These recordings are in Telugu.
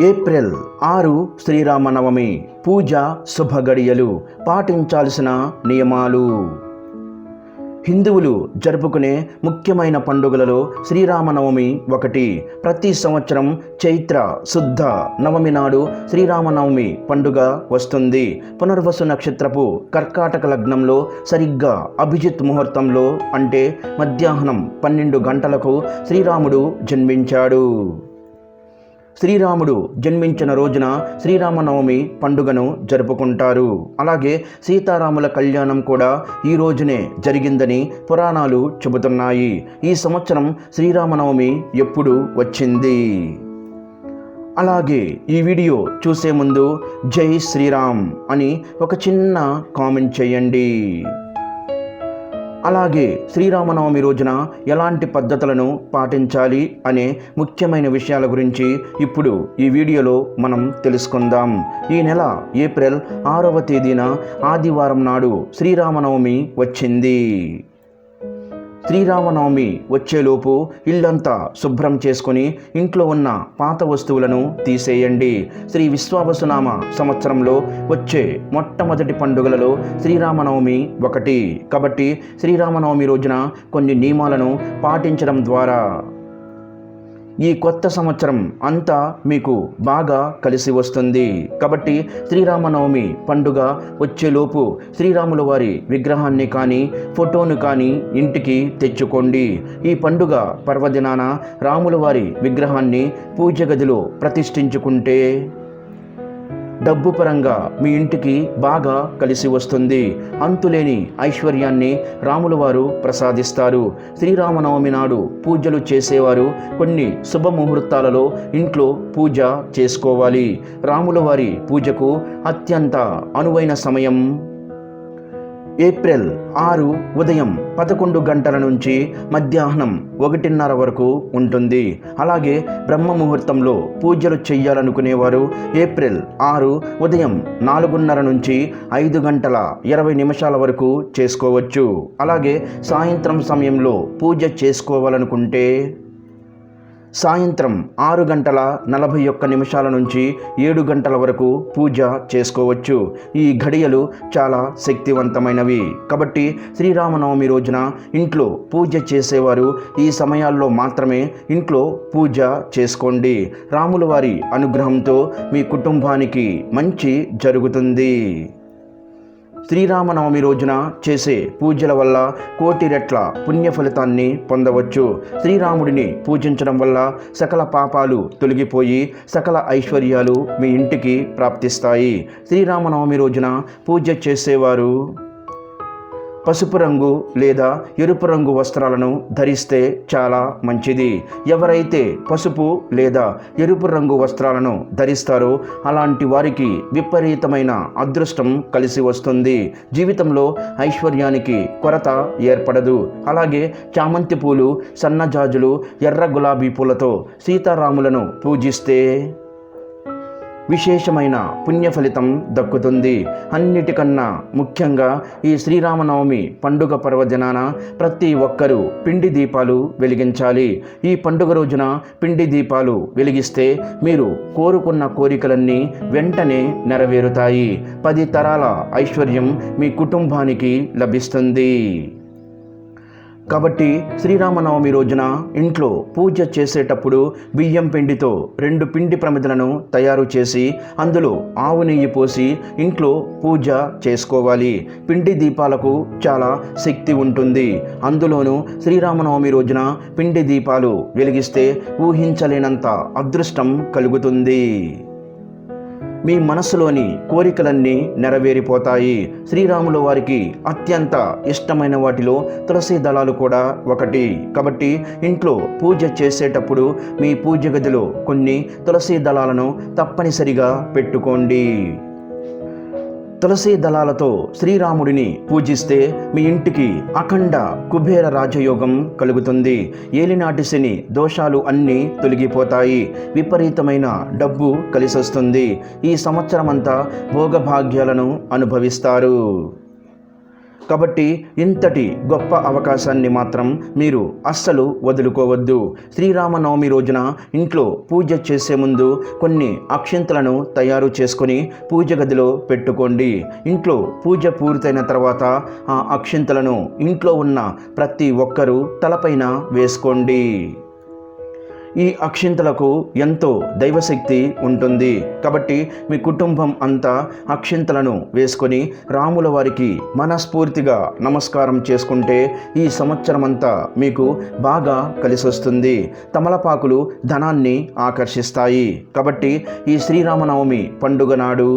ఏప్రిల్ 6 శ్రీరామనవమి పూజ శుభగడియలు పాటించాల్సిన నియమాలు. హిందువులు జరుపుకునే ముఖ్యమైన పండుగలలో శ్రీరామనవమి ఒకటి. ప్రతి సంవత్సరం చైత్ర శుద్ధ నవమి నాడు శ్రీరామనవమి పండుగ వస్తుంది. పునర్వసు నక్షత్రపు కర్కాటక లగ్నంలో సరిగ్గా అభిజిత్ ముహూర్తంలో అంటే మధ్యాహ్నం 12 గంటలకు శ్రీరాముడు జన్మించాడు. శ్రీరాముడు జన్మించిన రోజున శ్రీరామనవమి పండుగను జరుపుకుంటారు. అలాగే సీతారాముల కళ్యాణం కూడా ఈ రోజునే జరిగిందని పురాణాలు చెబుతున్నాయి. ఈ సంవత్సరం శ్రీరామనవమి ఎప్పుడు వచ్చింది? అలాగే ఈ వీడియో చూసే ముందు జై శ్రీరామ్ అని ఒక చిన్న కామెంట్ చేయండి. అలాగే శ్రీరామనవమి రోజున ఎలాంటి పద్ధతులను పాటించాలి అనే ముఖ్యమైన విషయాల గురించి ఇప్పుడు ఈ వీడియోలో మనం తెలుసుకుందాం. ఈ నెల ఏప్రిల్ 6వ తేదీన ఆదివారం నాడు శ్రీరామనవమి వచ్చింది. శ్రీరామనవమి వచ్చేలోపు ఇల్లంతా శుభ్రం చేసుకొని ఇంట్లో ఉన్న పాత వస్తువులను తీసేయండి. శ్రీ విశ్వావసునామ సంవత్సరంలో వచ్చే మొట్టమొదటి పండుగలలో శ్రీరామనవమి ఒకటి. కాబట్టి శ్రీరామనవమి రోజున కొన్ని నియమాలను పాటించడం ద్వారా ఈ కొత్త సంవత్సరం అంతా మీకు బాగా కలిసి వస్తుంది. కాబట్టి శ్రీరామనవమి పండుగ వచ్చేలోపు శ్రీరాముల వారి విగ్రహాన్ని కానీ ఫోటోను కానీ ఇంటికి తెచ్చుకోండి. ఈ పండుగ పర్వదినాన రాముల వారి విగ్రహాన్ని పూజ గదిలో ప్రతిష్ఠించుకుంటే డబ్బు పరంగా మీ ఇంటికి బాగా కలిసి వస్తుంది. అంతులేని ఐశ్వర్యాన్ని రాముల వారు ప్రసాదిస్తారు. శ్రీరామనవమి నాడు పూజలు చేసేవారు కొన్ని శుభముహూర్తాలలో ఇంట్లో పూజ చేసుకోవాలి. రాముల వారి పూజకు అత్యంత అనువైన సమయం ఏప్రిల్ 6 ఉదయం 11 గంటల నుంచి మధ్యాహ్నం 1:30 వరకు ఉంటుంది. అలాగే బ్రహ్మ ముహూర్తంలో పూజలు చేయాలనుకునేవారు ఏప్రిల్ 6 ఉదయం 4:30 నుంచి 5 గంటల 20 నిమిషాల వరకు చేసుకోవచ్చు. అలాగే సాయంత్రం సమయంలో పూజ చేసుకోవాలనుకుంటే సాయంత్రం 6 గంటల 41 నిమిషాల నుంచి 7 గంటల వరకు పూజ చేసుకోవచ్చు. ఈ ఘడియలు చాలా శక్తివంతమైనవి. కాబట్టి శ్రీరామనవమి రోజున ఇంట్లో పూజ చేసేవారు ఈ సమయాల్లో మాత్రమే ఇంట్లో పూజ చేసుకోండి. రాముల వారి అనుగ్రహంతో మీ కుటుంబానికి మంచి జరుగుతుంది. శ్రీరామనవమి రోజున చేసే పూజల వల్ల కోటి రెట్ల పుణ్య ఫలితాన్ని పొందవచ్చు. శ్రీరాముడిని పూజించడం వల్ల సకల పాపాలు తొలగిపోయి సకల ఐశ్వర్యాలు మీ ఇంటికి ప్రాప్తిస్తాయి. శ్రీరామనవమి రోజున పూజ చేసేవారు పసుపు రంగు లేదా ఎరుపు రంగు వస్త్రాలను ధరిస్తే చాలా మంచిది. ఎవరైతే పసుపు లేదా ఎరుపు రంగు వస్త్రాలను ధరిస్తారో అలాంటి వారికి విపరీతమైన అదృష్టం కలిసి వస్తుంది. జీవితంలో ఐశ్వర్యానికి కొరత ఏర్పడదు. అలాగే చామంతి పూలు, సన్నజాజులు, ఎర్ర గులాబీ పూలతో సీతారాములను పూజిస్తే విశేషమైన పుణ్య ఫలితం దక్కుతుంది. అన్నిటికన్నా ముఖ్యంగా ఈ శ్రీరామనవమి పండుగ పర్వదినాన ప్రతి ఒక్కరూ పిండి దీపాలు వెలిగించాలి. ఈ పండుగ రోజున పిండి దీపాలు వెలిగిస్తే మీరు కోరుకున్న కోరికలన్నీ వెంటనే నెరవేరుతాయి. 10 తరాల ఐశ్వర్యం మీ కుటుంబానికి లభిస్తుంది. కాబట్టి శ్రీరామనవమి రోజున ఇంట్లో పూజ చేసేటప్పుడు బియ్యం పిండితో 2 పిండి ప్రమిదలను తయారు చేసి అందులో ఆవు నెయ్యి పోసి ఇంట్లో పూజ చేసుకోవాలి. పిండి దీపాలకు చాలా శక్తి ఉంటుంది. అందులోనూ శ్రీరామనవమి రోజున పిండి దీపాలు వెలిగిస్తే ఊహించలేనంత అదృష్టం కలుగుతుంది. మీ మనసులోని కోరికలన్నీ నెరవేరిపోతాయి. శ్రీరాముల వారికి అత్యంత ఇష్టమైన వాటిలో తులసి దళాలు కూడా ఒకటి. కాబట్టి ఇంట్లో పూజ చేసేటప్పుడు మీ పూజ గదిలో కొన్ని తులసి దళాలను తప్పనిసరిగా పెట్టుకోండి. తులసి దళాలతో శ్రీరాముడిని పూజిస్తే మీ ఇంటికి అఖండ కుబేర రాజయోగం కలుగుతుంది. ఏలినాటి శని దోషాలు అన్నీ తొలగిపోతాయి. విపరీతమైన డబ్బు కలిసొస్తుంది. ఈ సంవత్సరమంతా భోగభాగ్యాలను అనుభవిస్తారు. కాబట్టి ఇంతటి గొప్ప అవకాశాన్ని మాత్రం మీరు అస్సలు వదులుకోవద్దు. శ్రీరామనవమి రోజున ఇంట్లో పూజ చేసే ముందు కొన్ని అక్షింతలను తయారు చేసుకొని పూజ గదిలో పెట్టుకోండి. ఇంట్లో పూజ పూర్తయిన తర్వాత ఆ అక్షింతలను ఇంట్లో ఉన్న ప్రతి ఒక్కరూ తలపైన వేసుకోండి. ఈ అక్షింతలకు ఎంతో దైవశక్తి ఉంటుంది. కాబట్టి మీ కుటుంబం అంతా అక్షింతలను వేసుకొని రాముల వారికి మనస్ఫూర్తిగా నమస్కారం చేసుకుంటే ఈ సంవత్సరం అంతా మీకు బాగా కలిసొస్తుంది. తమలపాకులు ధనాన్ని ఆకర్షిస్తాయి. కాబట్టి ఈ శ్రీరామనవమి పండుగ నాడు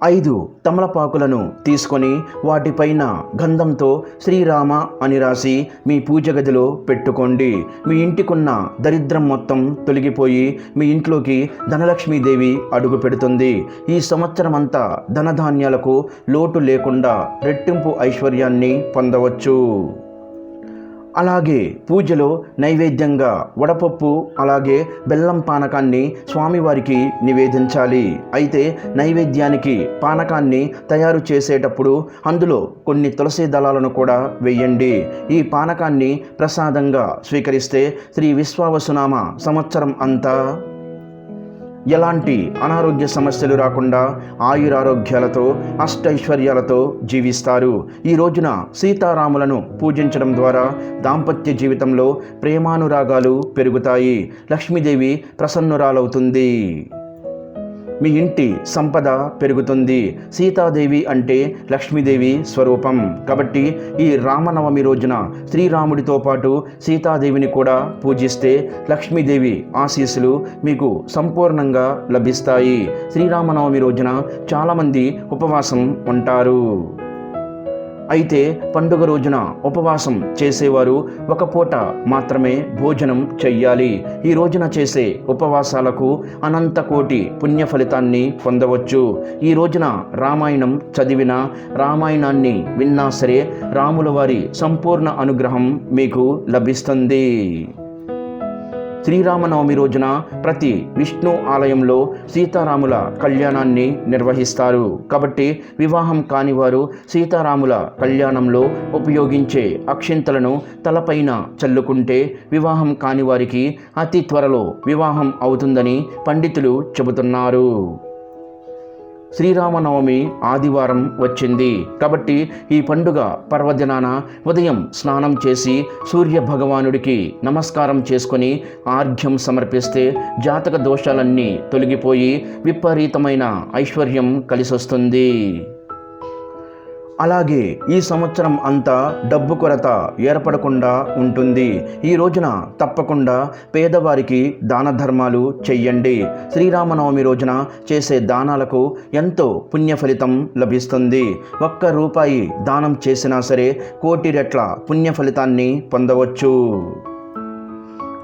5 తమలపాకులను తీసుకొని వాటిపైన గంధంతో శ్రీరామ అని రాసి మీ పూజ గదిలో పెట్టుకోండి. మీ ఇంటికున్న దరిద్రం మొత్తం తొలగిపోయి మీ ఇంట్లోకి ధనలక్ష్మీదేవి అడుగు పెడుతుంది. ఈ సంవత్సరం అంతా ధనధాన్యాలకు లోటు లేకుండా రెట్టింపు ఐశ్వర్యాన్ని పొందవచ్చు. అలాగే పూజలో నైవేద్యంగా వడపప్పు అలాగే బెల్లం పానకాన్ని స్వామివారికి నివేదించాలి. అయితే నైవేద్యానికి పానకాన్ని తయారు చేసేటప్పుడు అందులో కొన్ని తులసి దళాలను కూడా వేయండి. ఈ పానకాన్ని ప్రసాదంగా స్వీకరిస్తే శ్రీ విశ్వావసునామ సంవత్సరం అంతా ఎలాంటి అనారోగ్య సమస్యలు రాకుండా ఆయురారోగ్యాలతో అష్టైశ్వర్యాలతో జీవిస్తారు. ఈ రోజున సీతారాములను పూజించడం ద్వారా దాంపత్య జీవితంలో ప్రేమానురాగాలు పెరుగుతాయి. లక్ష్మీదేవి ప్రసన్నురాలవుతుంది. మీ ఇంటి సంపద పెరుగుతుంది. సీతాదేవి అంటే లక్ష్మీదేవి స్వరూపం. కాబట్టి ఈ రామనవమి రోజున శ్రీరాముడితో పాటు సీతాదేవిని కూడా పూజిస్తే లక్ష్మీదేవి ఆశీస్సులు మీకు సంపూర్ణంగా లభిస్తాయి. శ్రీరామనవమి రోజున చాలామంది ఉపవాసం ఉంటారు. అయితే పండుగ రోజున ఉపవాసం చేసేవారు ఒక పూట మాత్రమే భోజనం చెయ్యాలి. ఈ రోజున చేసే ఉపవాసాలకు అనంత కోటి పుణ్య ఫలితాన్ని పొందవచ్చు. ఈ రోజున రామాయణం చదివినా రామాయణాన్ని విన్నా సరే రాముల వారి సంపూర్ణ అనుగ్రహం మీకు లభిస్తుంది. శ్రీరామనవమి రోజున ప్రతి విష్ణు ఆలయంలో సీతారాముల కళ్యాణాన్ని నిర్వహిస్తారు. కాబట్టి వివాహం కానివారు సీతారాముల కళ్యాణంలో ఉపయోగించే అక్షింతలను తలపైన చల్లుకుంటే వివాహం కానివారికి అతి త్వరలో వివాహం అవుతుందని పండితులు చెబుతున్నారు. శ్రీరామనవమి ఆదివారం వచ్చింది. కాబట్టి ఈ పండుగ పర్వదినాన ఉదయం స్నానం చేసి సూర్య భగవానుడికి నమస్కారం చేసుకొని ఆర్ఘ్యం సమర్పిస్తే జాతక దోషాలన్నీ తొలగిపోయి విపరీతమైన ఐశ్వర్యం కలిసొస్తుంది. అలాగే ఈ సంవత్సరం అంతా డబ్బు కొరత ఏర్పడకుండా ఉంటుంది. ఈ రోజున తప్పకుండా పేదవారికి దాన ధర్మాలు చెయ్యండి. శ్రీరామనవమి రోజున చేసే దానాలకు ఎంతో పుణ్య ఫలితం లభిస్తుంది. 1 రూపాయి దానం చేసినా సరే 1,000,000 రెట్ల పుణ్య ఫలితాన్ని పొందవచ్చు.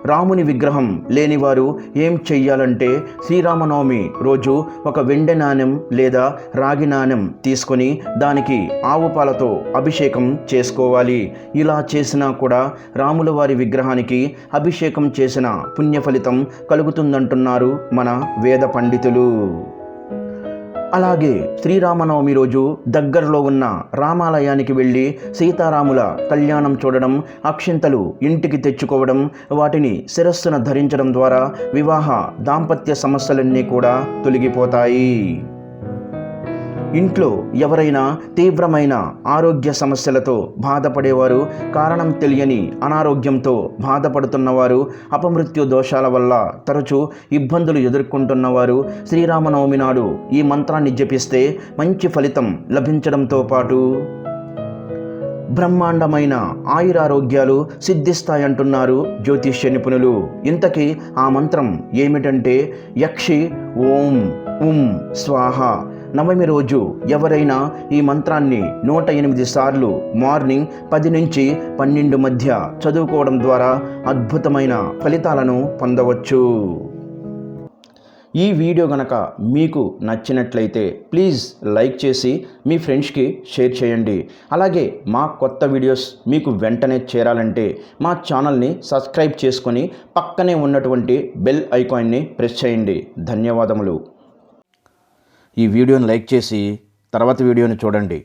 రాముని విగ్రహం లేనివారు ఏం చెయ్యాలంటే శ్రీరామనవమి రోజు ఒక వెండి నాణెం లేదా రాగి నాణెం తీసుకొని దానికి ఆవు పాలతో అభిషేకం చేసుకోవాలి. ఇలా చేసినా కూడా రాముల వారి విగ్రహానికి అభిషేకం చేసిన పుణ్య ఫలితం కలుగుతుందంటున్నారు మన వేద పండితులు. అలాగే శ్రీరామనవమి రోజు దగ్గరలో ఉన్న రామాలయానికి వెళ్ళి సీతారాముల కళ్యాణం చూడడం, అక్షింతలు ఇంటికి తెచ్చుకోవడం, వాటిని శిరస్సున ధరించడం ద్వారా వివాహ దాంపత్య సమస్యలన్నీ కూడా తొలగిపోతాయి. ఇంట్లో ఎవరైనా తీవ్రమైన ఆరోగ్య సమస్యలతో బాధపడేవారు, కారణం తెలియని అనారోగ్యంతో బాధపడుతున్నవారు, అపమృత్యు దోషాల వల్ల తరచూ ఇబ్బందులు ఎదుర్కొంటున్నవారు శ్రీరామనవమి నాడు ఈ మంత్రాన్ని జపిస్తే మంచి ఫలితం లభించడంతో పాటు బ్రహ్మాండమైన ఆయురారోగ్యాలు సిద్ధిస్తాయంటున్నారు జ్యోతిష్య నిపుణులు. ఇంతకీ ఆ మంత్రం ఏమిటంటే యక్షి ఓం ఉం స్వాహ. నవమి రోజు ఎవరైనా ఈ మంత్రాన్ని 108 సార్లు మార్నింగ్ 10 నుంచి 12 మధ్య చదువుకోవడం ద్వారా అద్భుతమైన ఫలితాలను పొందవచ్చు. ఈ వీడియో గనక మీకు నచ్చినట్లయితే ప్లీజ్ లైక్ చేసి మీ ఫ్రెండ్స్కి షేర్ చేయండి. అలాగే మా కొత్త వీడియోస్ మీకు వెంటనే చేరాలంటే మా ఛానల్ని సబ్స్క్రైబ్ చేసుకొని పక్కనే ఉన్నటువంటి బెల్ ఐకాన్ని ప్రెస్ చేయండి. ధన్యవాదములు. ఈ వీడియోని లైక్ చేసి తర్వాత వీడియోని చూడండి.